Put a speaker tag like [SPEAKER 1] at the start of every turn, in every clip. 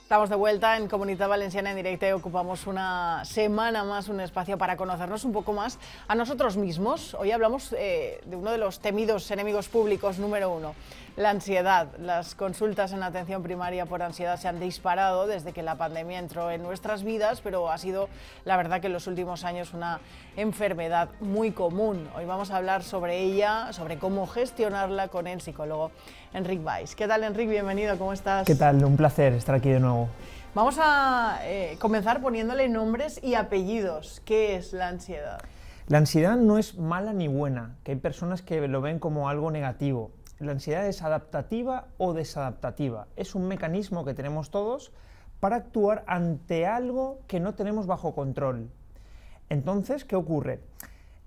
[SPEAKER 1] Estamos de vuelta en Comunitat Valenciana en directo y ocupamos una semana más un espacio para conocernos un poco más a nosotros mismos. Hoy hablamos de uno de los temidos enemigos públicos número uno, la ansiedad. Las consultas en atención primaria por ansiedad se han disparado desde que la pandemia entró en nuestras vidas, pero ha sido, la verdad, que en los últimos años una enfermedad muy común. Hoy vamos a hablar sobre ella, sobre cómo gestionarla con el psicólogo Enric Valls. ¿Qué tal, Enric? Bienvenido, ¿cómo estás?
[SPEAKER 2] ¿Qué tal? Un placer estar aquí de nuevo.
[SPEAKER 1] Vamos a comenzar poniéndole nombres y apellidos. ¿Qué es la ansiedad?
[SPEAKER 2] La ansiedad no es mala ni buena, que hay personas que lo ven como algo negativo. La ansiedad es adaptativa o desadaptativa. Es un mecanismo que tenemos todos para actuar ante algo que no tenemos bajo control. Entonces, ¿qué ocurre?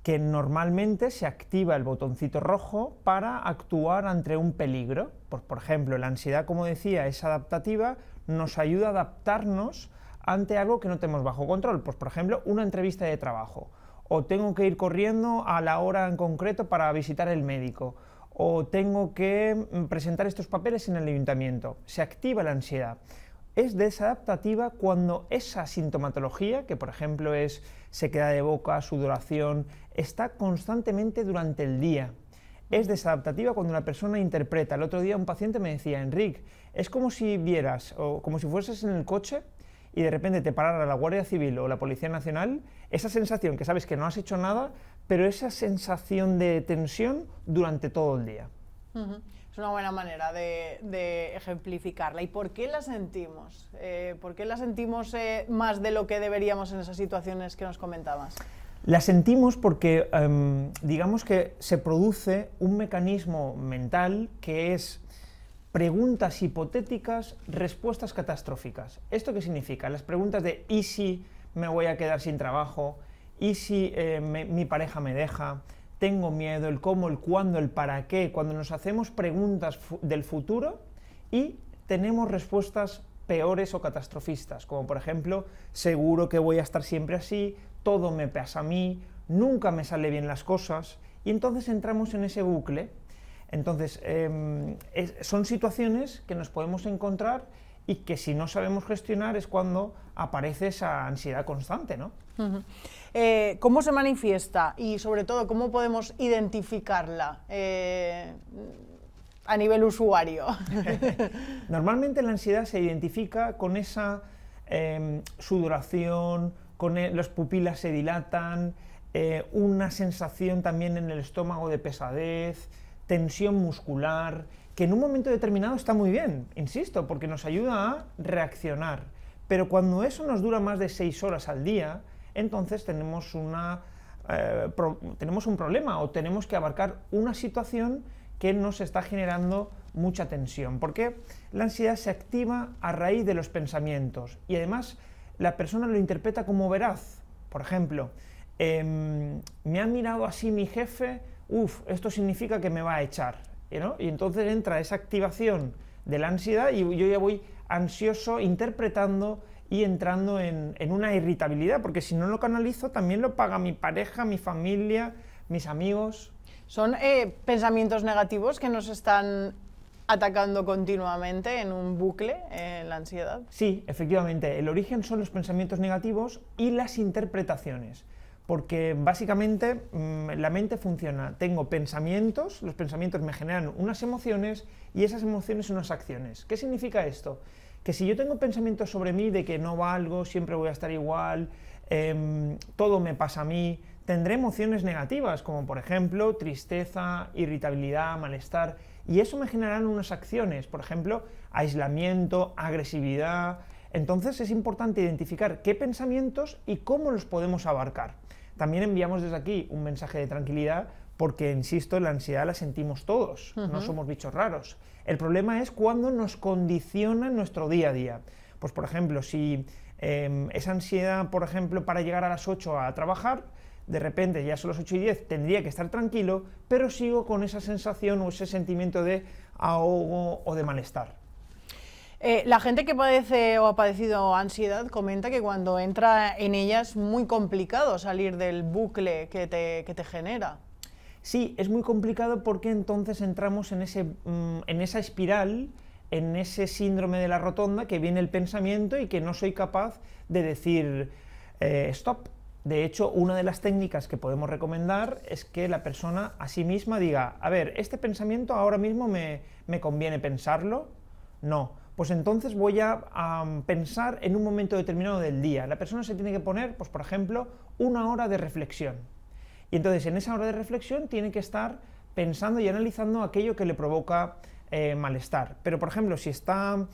[SPEAKER 2] Que normalmente se activa el botoncito rojo para actuar ante un peligro. Por ejemplo, la ansiedad, como decía, es adaptativa, nos ayuda a adaptarnos ante algo que no tenemos bajo control. Pues, por ejemplo, una entrevista de trabajo, o tengo que ir corriendo a la hora en concreto para visitar el médico, o tengo que presentar estos papeles en el ayuntamiento. Se activa la ansiedad. Es desadaptativa cuando esa sintomatología, que por ejemplo es sequedad de boca, sudoración, está constantemente durante el día. Es desadaptativa cuando la persona interpreta. El otro día un paciente me decía: Enric, es como si vieras, o como si fueses en el coche y de repente te parara la Guardia Civil o la Policía Nacional, esa sensación que sabes que no has hecho nada, pero esa sensación de tensión durante todo el día.
[SPEAKER 1] Es una buena manera de ejemplificarla. ¿Y por qué la sentimos? ¿Por qué la sentimos más de lo que deberíamos en esas situaciones que nos comentabas?
[SPEAKER 2] La sentimos porque, digamos que se produce un mecanismo mental que es preguntas hipotéticas, respuestas catastróficas. ¿Esto qué significa? Las preguntas de ¿y si me voy a quedar sin trabajo? ¿Y si mi pareja me deja? Tengo miedo, el cómo, el cuándo, el para qué. Cuando nos hacemos preguntas del futuro y tenemos respuestas peores o catastrofistas, como por ejemplo, seguro que voy a estar siempre así, todo me pasa a mí, nunca me salen bien las cosas, y entonces entramos en ese bucle. Entonces, son situaciones que nos podemos encontrar y que si no sabemos gestionar es cuando aparece esa ansiedad constante, ¿no?
[SPEAKER 1] ¿Cómo se manifiesta y sobre todo cómo podemos identificarla a nivel usuario?
[SPEAKER 2] Normalmente la ansiedad se identifica con esa sudoración, con las pupilas se dilatan, una sensación también en el estómago de pesadez, tensión muscular, que en un momento determinado está muy bien, insisto, porque nos ayuda a reaccionar. Pero cuando eso nos dura más de 6 horas al día, entonces tenemos un problema o tenemos que abarcar una situación que nos está generando mucha tensión. Porque la ansiedad se activa a raíz de los pensamientos y además la persona lo interpreta como veraz. Por ejemplo, me ha mirado así mi jefe, esto significa que me va a echar, ¿no? Y entonces entra esa activación de la ansiedad y yo ya voy ansioso interpretando y entrando en una irritabilidad, porque si no lo canalizo también lo paga mi pareja, mi familia, mis amigos.
[SPEAKER 1] ¿Son pensamientos negativos que nos están atacando continuamente en un bucle, en la ansiedad?
[SPEAKER 2] Sí, efectivamente, el origen son los pensamientos negativos y las interpretaciones, porque básicamente la mente funciona, tengo pensamientos, los pensamientos me generan unas emociones y esas emociones unas acciones. ¿Qué significa esto? Que si yo tengo pensamientos sobre mí de que no valgo, siempre voy a estar igual, todo me pasa a mí, tendré emociones negativas, como por ejemplo tristeza, irritabilidad, malestar, y eso me generarán unas acciones, por ejemplo, aislamiento, agresividad. Entonces es importante identificar qué pensamientos y cómo los podemos abarcar. También enviamos desde aquí un mensaje de tranquilidad, porque, insisto, la ansiedad la sentimos todos, no somos bichos raros. El problema es cuando nos condiciona en nuestro día a día. Pues, por ejemplo, si esa ansiedad, por ejemplo, para llegar a las 8 a trabajar, de repente ya son las 8:10, tendría que estar tranquilo, pero sigo con esa sensación o ese sentimiento de ahogo o de malestar.
[SPEAKER 1] La gente que padece o ha padecido ansiedad comenta que cuando entra en ella es muy complicado salir del bucle que te genera.
[SPEAKER 2] Sí, es muy complicado porque entonces entramos en esa espiral en ese síndrome de la rotonda que viene el pensamiento y que no soy capaz de decir stop. De hecho, una de las técnicas que podemos recomendar es que la persona a sí misma diga, a ver, este pensamiento ahora mismo me conviene pensarlo, no, pues entonces voy a pensar en un momento determinado del día. La persona se tiene que poner, pues por ejemplo, 1 hora de reflexión. Y entonces en esa hora de reflexión tiene que estar pensando y analizando aquello que le provoca malestar. Pero por ejemplo, si está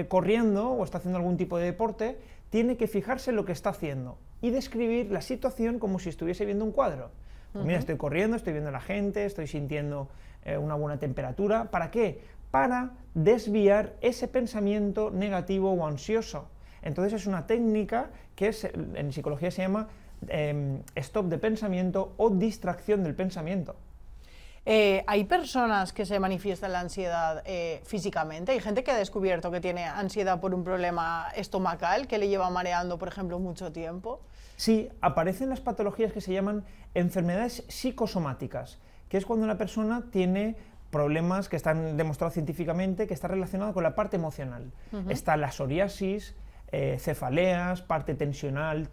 [SPEAKER 2] corriendo o está haciendo algún tipo de deporte, tiene que fijarse en lo que está haciendo y describir la situación como si estuviese viendo un cuadro. Pues mira, estoy corriendo, estoy viendo a la gente, estoy sintiendo una buena temperatura. ¿Para qué? Para desviar ese pensamiento negativo o ansioso. Entonces es una técnica que en psicología se llama stop de pensamiento o distracción del pensamiento.
[SPEAKER 1] ¿Hay personas que se manifiestan la ansiedad físicamente? ¿Hay gente que ha descubierto que tiene ansiedad por un problema estomacal que le lleva mareando, por ejemplo, mucho tiempo?
[SPEAKER 2] Sí, aparecen las patologías que se llaman enfermedades psicosomáticas, que es cuando la persona tiene problemas que están demostrados científicamente, que está relacionado con la parte emocional. Está la psoriasis, cefaleas, parte tensional,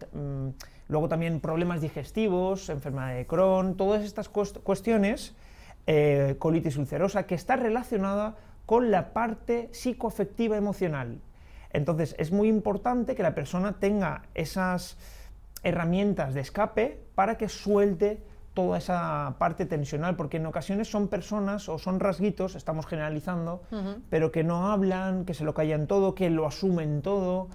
[SPEAKER 2] luego también problemas digestivos, enfermedad de Crohn, todas estas cuestiones, colitis ulcerosa, que está relacionada con la parte psicoafectiva emocional. Entonces es muy importante que la persona tenga esas herramientas de escape para que suelte toda esa parte tensional, porque en ocasiones son personas o son rasguitos, estamos generalizando, pero que no hablan, que se lo callan todo, que lo asumen todo,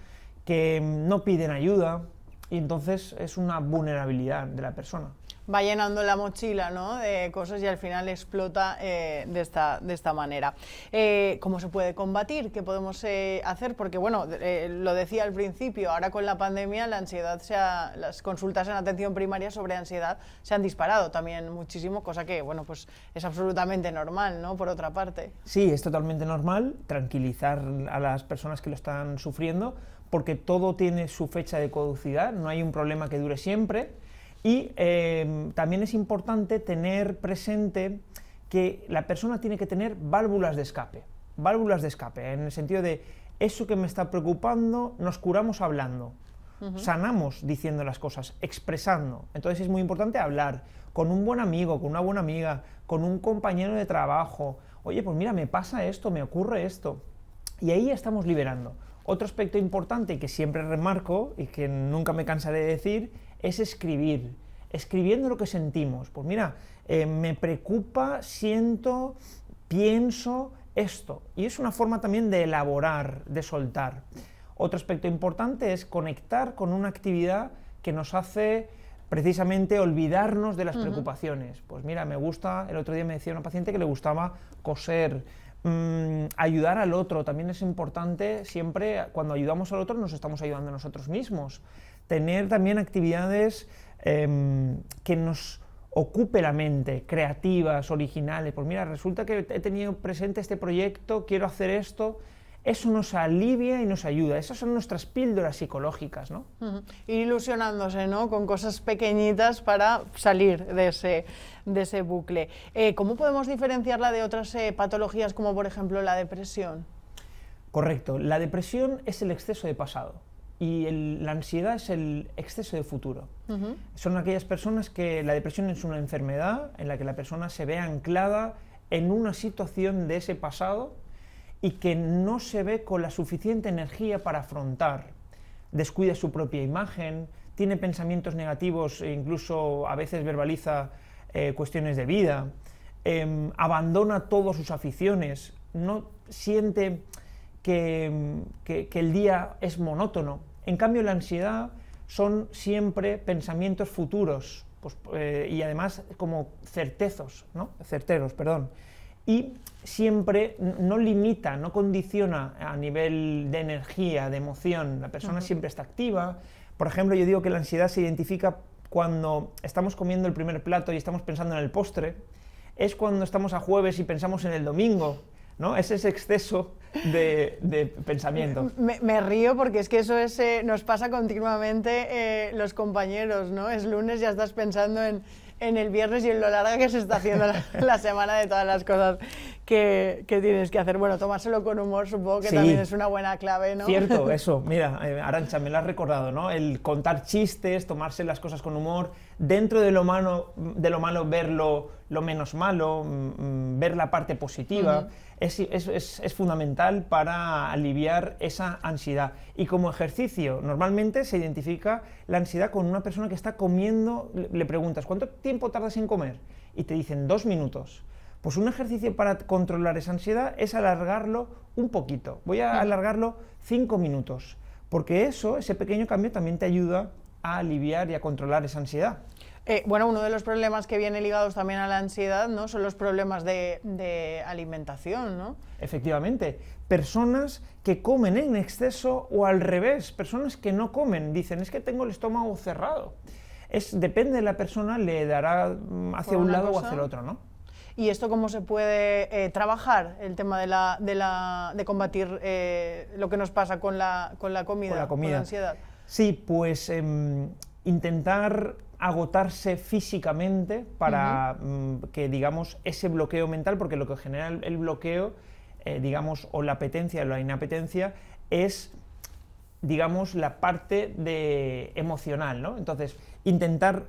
[SPEAKER 2] que no piden ayuda, y entonces es una vulnerabilidad de la persona.
[SPEAKER 1] Va llenando la mochila, ¿no?, de cosas y al final explota de esta manera. ¿Cómo se puede combatir? ¿Qué podemos hacer? Porque, bueno, lo decía al principio, ahora con la pandemia la ansiedad, las consultas en atención primaria sobre ansiedad se han disparado también muchísimo, cosa que, bueno, pues es absolutamente normal, ¿no?, por otra parte.
[SPEAKER 2] Sí, es totalmente normal tranquilizar a las personas que lo están sufriendo, porque todo tiene su fecha de caducidad, no hay un problema que dure siempre. Y también es importante tener presente que la persona tiene que tener válvulas de escape, en el sentido de eso que me está preocupando, nos curamos hablando, sanamos diciendo las cosas, expresando. Entonces es muy importante hablar con un buen amigo, con una buena amiga, con un compañero de trabajo. Oye, pues mira, me pasa esto, me ocurre esto. Y ahí estamos liberando. Otro aspecto importante que siempre remarco y que nunca me cansaré de decir es escribir, escribiendo lo que sentimos. Pues mira, me preocupa, siento, pienso esto. Y es una forma también de elaborar, de soltar. Otro aspecto importante es conectar con una actividad que nos hace precisamente olvidarnos de las preocupaciones. Pues mira, me gusta, el otro día me decía una paciente que le gustaba coser, ayudar al otro. También es importante, siempre cuando ayudamos al otro nos estamos ayudando a nosotros mismos. Tener también actividades que nos ocupe la mente, creativas, originales. Pues mira, resulta que he tenido presente este proyecto, quiero hacer esto. Eso nos alivia y nos ayuda. Esas son nuestras píldoras psicológicas, ¿no?
[SPEAKER 1] Ir ilusionándose, ¿no?, con cosas pequeñitas para salir de ese bucle. ¿Cómo podemos diferenciarla de otras patologías, como por ejemplo la depresión?
[SPEAKER 2] Correcto. La depresión es el exceso de pasado y la ansiedad es el exceso de futuro. Son aquellas personas que la depresión es una enfermedad en la que la persona se ve anclada en una situación de ese pasado y que no se ve con la suficiente energía para afrontar. Descuida su propia imagen, tiene pensamientos negativos e incluso a veces verbaliza cuestiones de vida, abandona todas sus aficiones, no siente que el día es monótono. En cambio, la ansiedad son siempre pensamientos futuros, pues, y además como certeros, y siempre no limita, no condiciona a nivel de energía, de emoción. La persona siempre está activa. Por ejemplo, yo digo que la ansiedad se identifica cuando estamos comiendo el primer plato y estamos pensando en el postre, es cuando estamos a jueves y pensamos en el domingo, ¿no? Es ese exceso de pensamiento.
[SPEAKER 1] Me río porque es que eso nos pasa continuamente los compañeros, ¿no? Es lunes, ya estás pensando en el viernes y en lo larga que se está haciendo la semana de todas las cosas que tienes que hacer. Bueno, tomárselo con humor supongo que
[SPEAKER 2] Sí.
[SPEAKER 1] también es una buena clave, ¿no?
[SPEAKER 2] Cierto, eso, mira, Arantxa, me lo has recordado, ¿no? El contar chistes, tomarse las cosas con humor, dentro de lo malo ver lo menos malo, ver la parte positiva, es fundamental para aliviar esa ansiedad. Y como ejercicio, normalmente se identifica la ansiedad con una persona que está comiendo, le preguntas, ¿cuánto tiempo tardas en comer? Y te dicen 2 minutos. Pues un ejercicio para controlar esa ansiedad es alargarlo un poquito. Voy a alargarlo 5 minutos, porque ese pequeño cambio también te ayuda a aliviar y a controlar esa ansiedad.
[SPEAKER 1] Bueno, uno de los problemas que viene ligados también a la ansiedad, ¿no?, son los problemas de alimentación, ¿no?
[SPEAKER 2] Efectivamente, personas que comen en exceso o al revés, personas que no comen, dicen, es que tengo el estómago cerrado. Depende de la persona, le dará hacia un lado o hacia el otro, ¿no?
[SPEAKER 1] ¿Y esto cómo se puede trabajar, el tema de combatir lo que nos pasa con la comida, con la ansiedad?
[SPEAKER 2] Sí, pues intentar agotarse físicamente para que, digamos, ese bloqueo mental, porque lo que genera el bloqueo, digamos, o la apetencia o la inapetencia, es, digamos, la parte emocional, ¿no? Entonces, intentar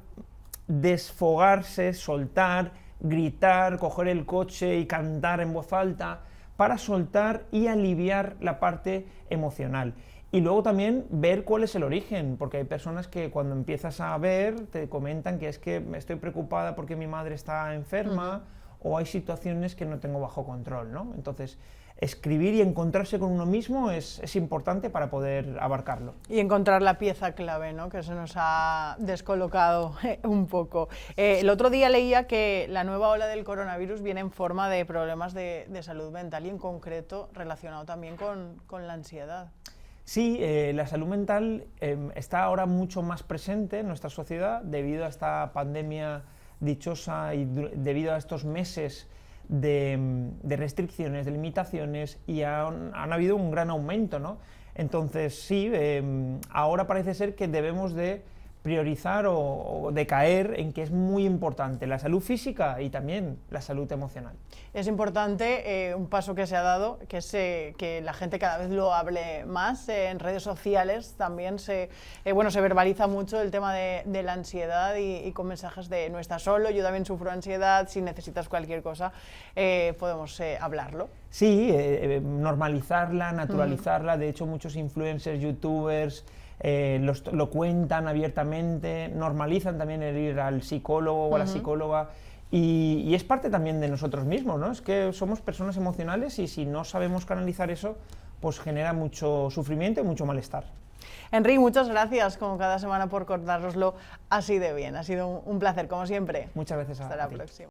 [SPEAKER 2] desfogarse, soltar, gritar, coger el coche y cantar en voz alta, para soltar y aliviar la parte emocional. Y luego también ver cuál es el origen, porque hay personas que cuando empiezas a ver te comentan que es que estoy preocupada porque mi madre está enferma, o hay situaciones que no tengo bajo control, ¿no? Entonces, escribir y encontrarse con uno mismo es importante para poder abarcarlo.
[SPEAKER 1] Y encontrar la pieza clave, ¿no?, que se nos ha descolocado un poco. El otro día leía que la nueva ola del coronavirus viene en forma de problemas de salud mental y en concreto relacionado también con la ansiedad.
[SPEAKER 2] Sí, la salud mental está ahora mucho más presente en nuestra sociedad debido a esta pandemia dichosa y debido a estos meses de restricciones, de limitaciones, y han habido un gran aumento, ¿no? Entonces sí, ahora parece ser que debemos de priorizar o de caer en que es muy importante la salud física y también la salud emocional.
[SPEAKER 1] Es importante un paso que se ha dado, que es que la gente cada vez lo hable más en redes sociales. También se verbaliza mucho el tema de la ansiedad y con mensajes de no estás solo, yo también sufro ansiedad, si necesitas cualquier cosa podemos hablarlo.
[SPEAKER 2] Sí, normalizarla, naturalizarla. De hecho, muchos influencers, youtubers lo cuentan abiertamente, normalizan también el ir al psicólogo o a la psicóloga, y es parte también de nosotros mismos, ¿no? Es que somos personas emocionales y si no sabemos canalizar eso, pues genera mucho sufrimiento y mucho malestar.
[SPEAKER 1] Enric, muchas gracias como cada semana por contárnoslo así de bien, ha sido un placer como siempre.
[SPEAKER 2] Muchas gracias a ti.
[SPEAKER 1] Hasta la próxima.